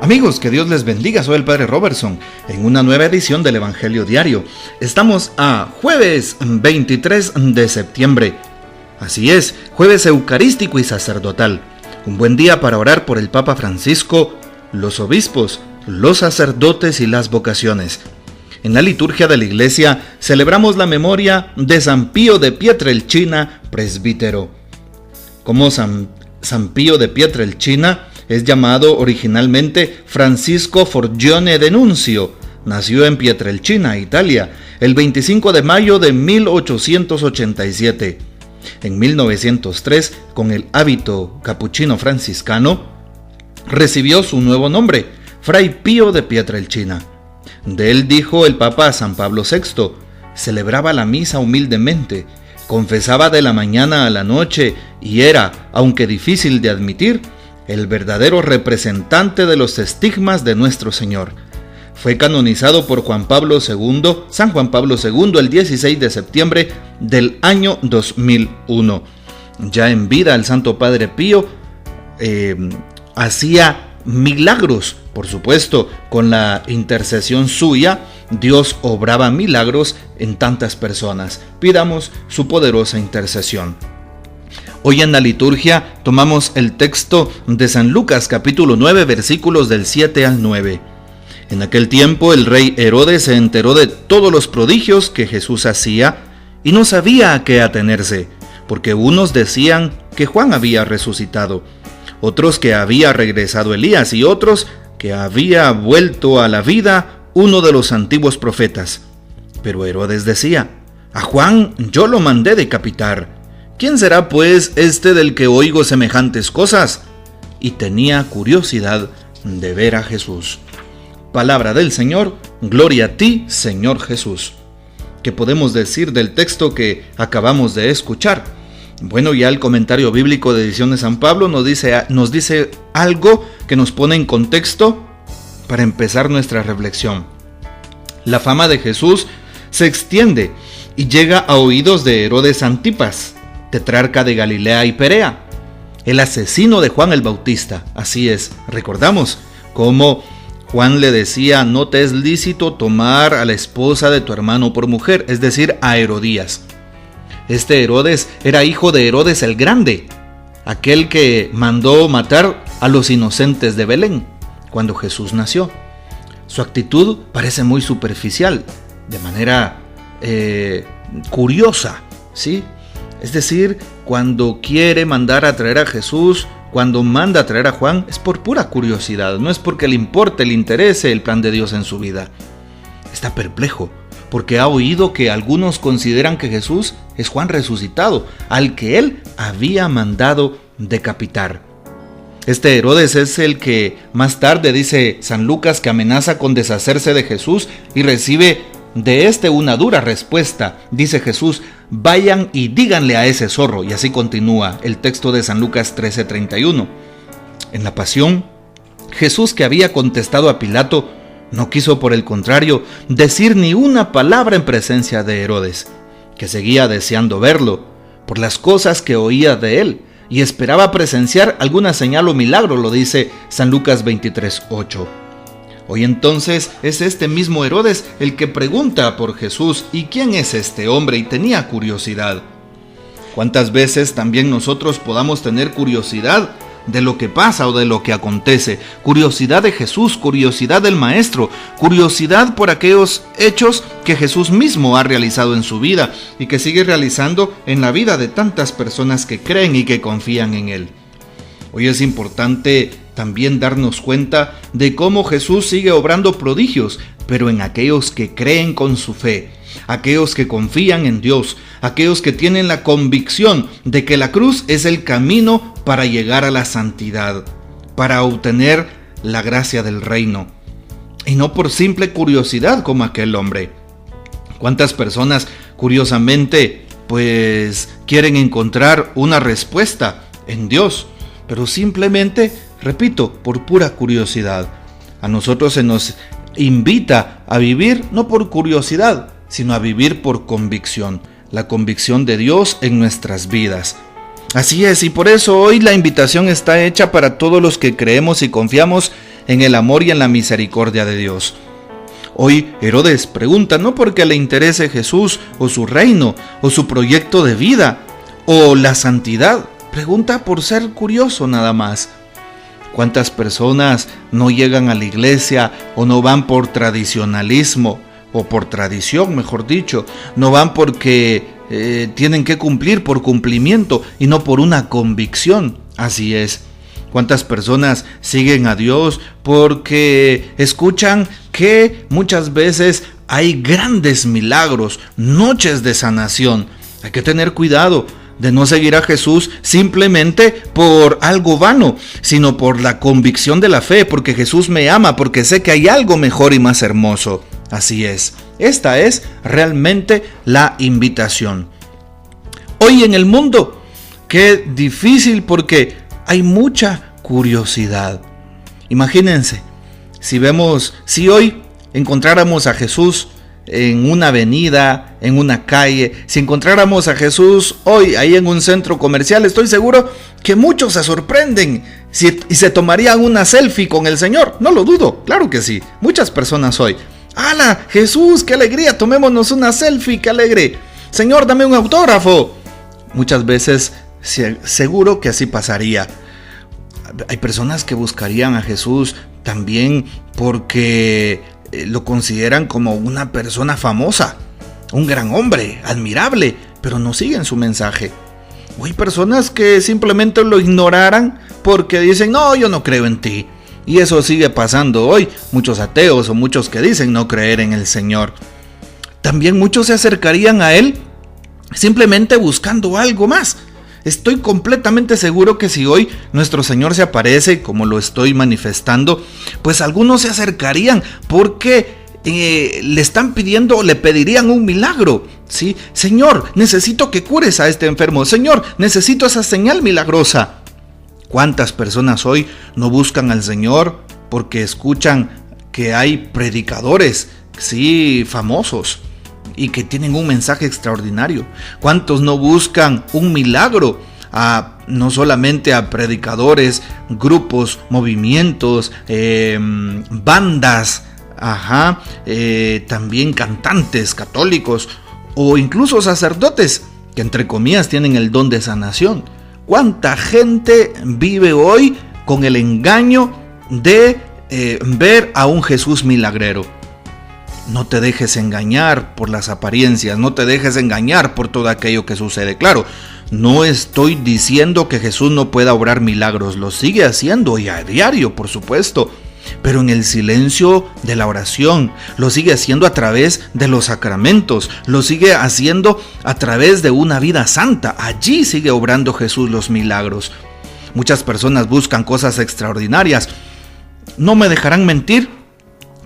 Amigos, que Dios les bendiga, soy el Padre Robertson, en una nueva edición del Evangelio Diario. Estamos a jueves 23 de septiembre. Así es, jueves eucarístico y sacerdotal. Un buen día para orar por el Papa Francisco, los obispos, los sacerdotes y las vocaciones. En la liturgia de la Iglesia celebramos la memoria de San Pío de Pietrelcina, presbítero. Como San Pío de Pietrelcina es llamado originalmente Francisco Forgione de Nuncio. Nació en Pietrelcina, Italia, el 25 de mayo de 1887. En 1903, con el hábito capuchino franciscano, recibió su nuevo nombre, Fray Pío de Pietrelcina. De él dijo el Papa San Pablo VI: celebraba la misa humildemente, confesaba de la mañana a la noche y era, aunque difícil de admitir, el verdadero representante de los estigmas de nuestro Señor. Fue canonizado por San Juan Pablo II el 16 de septiembre del año 2001. Ya en vida el Santo Padre Pío hacía milagros, por supuesto, con la intercesión suya, Dios obraba milagros en tantas personas. Pidamos su poderosa intercesión. Hoy en la liturgia tomamos el texto de San Lucas capítulo 9 versículos del 7 al 9. En aquel tiempo el rey Herodes se enteró de todos los prodigios que Jesús hacía y no sabía a qué atenerse, porque unos decían que Juan había resucitado, otros que había regresado Elías y otros que había vuelto a la vida uno de los antiguos profetas. Pero Herodes decía: a Juan yo lo mandé decapitar. ¿Quién será pues este del que oigo semejantes cosas? Y tenía curiosidad de ver a Jesús. Palabra del Señor, gloria a ti, Señor Jesús. ¿Qué podemos decir del texto que acabamos de escuchar? Bueno, ya el comentario bíblico de Edición de San Pablo nos dice algo que nos pone en contexto para empezar nuestra reflexión. La fama de Jesús se extiende y llega a oídos de Herodes Antipas, tetrarca de Galilea y Perea, el asesino de Juan el Bautista. Así es, recordamos cómo Juan le decía: no te es lícito tomar a la esposa de tu hermano por mujer, es decir, a Herodías. Este Herodes era hijo de Herodes el Grande, aquel que mandó matar a los inocentes de Belén cuando Jesús nació. Su actitud parece muy superficial, de manera curiosa, ¿sí? Es decir, cuando quiere mandar a traer a Jesús, cuando manda a traer a Juan, es por pura curiosidad, no es porque le importe, le interese el plan de Dios en su vida. Está perplejo, porque ha oído que algunos consideran que Jesús es Juan resucitado, al que él había mandado decapitar. Este Herodes es el que más tarde dice San Lucas que amenaza con deshacerse de Jesús y recibe de una dura respuesta. Dice Jesús: vayan y díganle a ese zorro. Y así continúa el texto de San Lucas 13:31. En la pasión, Jesús, que había contestado a Pilato, no quiso, por el contrario, decir ni una palabra en presencia de Herodes, que seguía deseando verlo por las cosas que oía de él y esperaba presenciar alguna señal o milagro, lo dice San Lucas 23:8. Hoy entonces es este mismo Herodes el que pregunta por Jesús: ¿y quién es este hombre? Y tenía curiosidad. ¿Cuántas veces también nosotros podamos tener curiosidad de lo que pasa o de lo que acontece? Curiosidad de Jesús, curiosidad del Maestro, curiosidad por aquellos hechos que Jesús mismo ha realizado en su vida y que sigue realizando en la vida de tantas personas que creen y que confían en Él. Hoy es importante también darnos cuenta de cómo Jesús sigue obrando prodigios, pero en aquellos que creen con su fe, aquellos que confían en Dios, aquellos que tienen la convicción de que la cruz es el camino para llegar a la santidad, para obtener la gracia del reino, y no por simple curiosidad como aquel hombre. ¿Cuántas personas, curiosamente, quieren encontrar una respuesta en Dios, pero simplemente, repito, por pura curiosidad? A nosotros se nos invita a vivir no por curiosidad, sino a vivir por convicción, la convicción de Dios en nuestras vidas. Así es, y por eso hoy la invitación está hecha para todos los que creemos y confiamos en el amor y en la misericordia de Dios. Hoy Herodes pregunta no porque le interese Jesús o su reino o su proyecto de vida o la santidad, pregunta por ser curioso nada más. ¿Cuántas personas no llegan a la iglesia o no van por tradicionalismo o por tradición, mejor dicho? No van porque tienen que cumplir por cumplimiento y no por una convicción. Así es. ¿Cuántas personas siguen a Dios porque escuchan que muchas veces hay grandes milagros, noches de sanación? Hay que tener cuidado de no seguir a Jesús simplemente por algo vano, sino por la convicción de la fe, porque Jesús me ama, porque sé que hay algo mejor y más hermoso. Así es, esta es realmente la invitación. Hoy en el mundo, qué difícil porque hay mucha curiosidad. Imagínense, si hoy encontráramos a Jesús en una avenida, en una calle, si encontráramos a Jesús hoy ahí en un centro comercial, estoy seguro que muchos se sorprenden y se tomarían una selfie con el Señor. No lo dudo, claro que sí. Muchas personas hoy, ¡hala! Jesús, qué alegría, tomémonos una selfie, qué alegre. Señor, dame un autógrafo. Muchas veces seguro que así pasaría. Hay personas que buscarían a Jesús también porque lo consideran como una persona famosa, un gran hombre, admirable, pero no siguen su mensaje. O hay personas que simplemente lo ignoraran porque dicen, no, yo no creo en ti. Y eso sigue pasando hoy. Muchos ateos o muchos que dicen no creer en el Señor. También muchos se acercarían a Él simplemente buscando algo más. Estoy completamente seguro que si hoy nuestro Señor se aparece, como lo estoy manifestando, pues algunos se acercarían porque le están pidiendo, le pedirían un milagro. ¿Sí? Señor, necesito que cures a este enfermo. Señor, necesito esa señal milagrosa. ¿Cuántas personas hoy no buscan al Señor porque escuchan que hay predicadores, sí, famosos, y que tienen un mensaje extraordinario? ¿Cuántos no buscan un milagro no solamente a predicadores, grupos, movimientos, bandas, también cantantes católicos o incluso sacerdotes que entre comillas tienen el don de sanación? ¿Cuánta gente vive hoy con el engaño de ver a un Jesús milagrero? No te dejes engañar por las apariencias, no te dejes engañar por todo aquello que sucede. Claro, no estoy diciendo que Jesús no pueda obrar milagros, lo sigue haciendo y a diario, por supuesto, pero en el silencio de la oración, lo sigue haciendo a través de los sacramentos, lo sigue haciendo a través de una vida santa. Allí sigue obrando Jesús los milagros. Muchas personas buscan cosas extraordinarias. No me dejarán mentir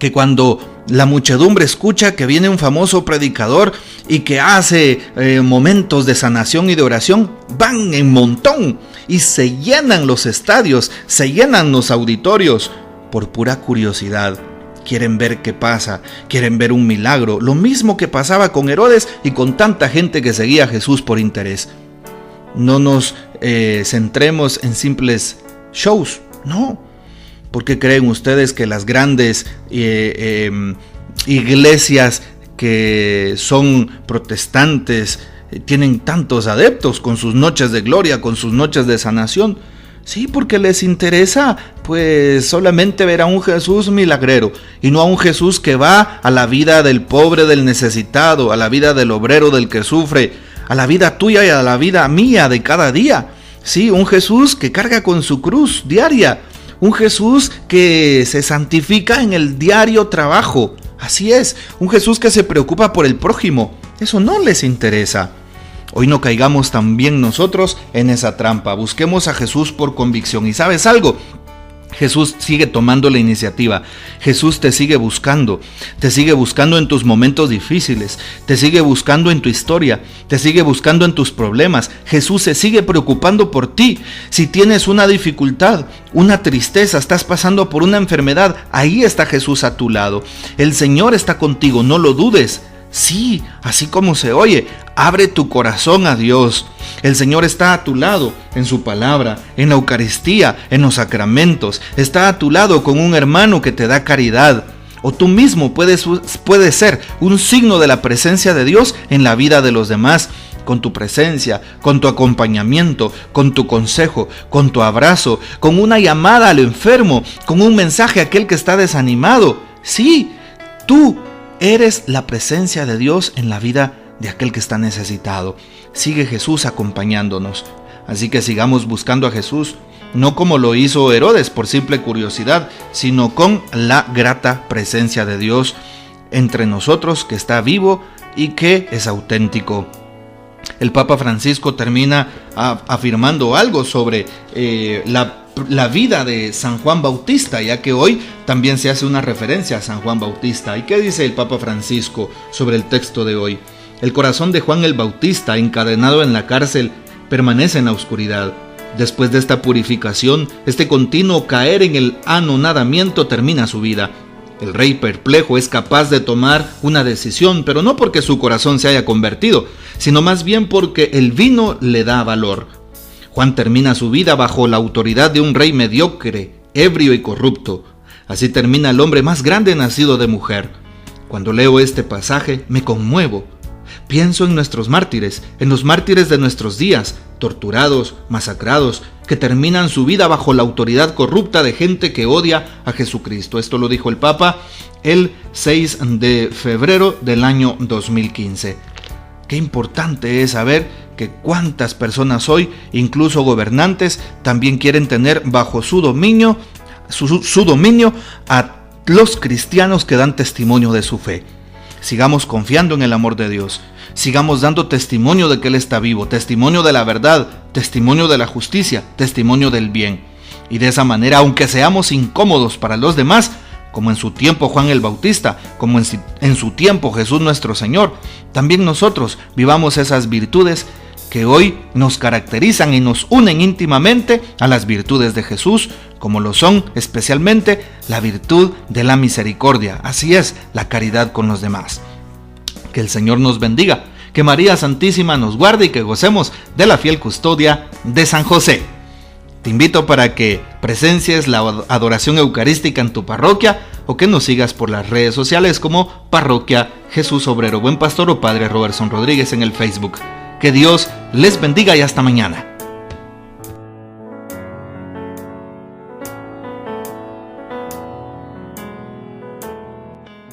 que cuando la muchedumbre escucha que viene un famoso predicador y que hace momentos de sanación y de oración, van en montón y se llenan los estadios, se llenan los auditorios por pura curiosidad. Quieren ver qué pasa, quieren ver un milagro, lo mismo que pasaba con Herodes y con tanta gente que seguía a Jesús por interés. No nos centremos en simples shows, no. ¿Por qué creen ustedes que las grandes iglesias que son protestantes tienen tantos adeptos con sus noches de gloria, con sus noches de sanación? Sí, porque les interesa pues solamente ver a un Jesús milagrero y no a un Jesús que va a la vida del pobre, del necesitado, a la vida del obrero, del que sufre, a la vida tuya y a la vida mía de cada día. Sí, un Jesús que carga con su cruz diaria. Un Jesús que se santifica en el diario trabajo. Así es, un Jesús que se preocupa por el prójimo. Eso no les interesa. Hoy no caigamos también nosotros en esa trampa. Busquemos a Jesús por convicción. ¿Y sabes algo? Jesús sigue tomando la iniciativa. Jesús te sigue buscando en tus momentos difíciles, te sigue buscando en tu historia, te sigue buscando en tus problemas. Jesús se sigue preocupando por ti. Si tienes una dificultad, una tristeza, estás pasando por una enfermedad, ahí está Jesús a tu lado. El Señor está contigo, no lo dudes. Sí, así como se oye, abre tu corazón a Dios. El Señor está a tu lado en su palabra, en la Eucaristía, en los sacramentos. Está a tu lado con un hermano que te da caridad. O tú mismo puedes ser un signo de la presencia de Dios en la vida de los demás, con tu presencia, con tu acompañamiento, con tu consejo, con tu abrazo, con una llamada al enfermo, con un mensaje a aquel que está desanimado. Sí, tú eres la presencia de Dios en la vida de aquel que está necesitado. Sigue Jesús acompañándonos. Así que sigamos buscando a Jesús, no como lo hizo Herodes por simple curiosidad, sino con la grata presencia de Dios entre nosotros, que está vivo y que es auténtico. El Papa Francisco termina afirmando algo sobre la vida de San Juan Bautista, ya que hoy también se hace una referencia a San Juan Bautista. ¿Y qué dice el Papa Francisco sobre el texto de hoy? El corazón de Juan el Bautista, encadenado en la cárcel, permanece en la oscuridad. Después de esta purificación, este continuo caer en el anonadamiento termina su vida. El rey perplejo es capaz de tomar una decisión, pero no porque su corazón se haya convertido, sino más bien porque el vino le da valor. Juan termina su vida bajo la autoridad de un rey mediocre, ebrio y corrupto. Así termina el hombre más grande nacido de mujer. Cuando leo este pasaje, me conmuevo. Pienso en nuestros mártires, en los mártires de nuestros días, torturados, masacrados, que terminan su vida bajo la autoridad corrupta de gente que odia a Jesucristo. Esto lo dijo el Papa el 6 de febrero del año 2015. Qué importante es saber que cuántas personas hoy, incluso gobernantes, también quieren tener bajo su dominio a los cristianos que dan testimonio de su fe. Sigamos confiando en el amor de Dios. Sigamos dando testimonio de que Él está vivo, testimonio de la verdad, testimonio de la justicia, testimonio del bien. Y de esa manera, aunque seamos incómodos para los demás, como en su tiempo Juan el Bautista, como en su tiempo Jesús nuestro Señor, también nosotros vivamos esas virtudes que hoy nos caracterizan y nos unen íntimamente a las virtudes de Jesús, como lo son especialmente la virtud de la misericordia. Así es, la caridad con los demás. Que el Señor nos bendiga, que María Santísima nos guarde y que gocemos de la fiel custodia de San José. Te invito para que presencies la adoración eucarística en tu parroquia o que nos sigas por las redes sociales como Parroquia Jesús Obrero Buen Pastor o Padre Robertson Rodríguez en el Facebook. Que Dios les bendiga y hasta mañana.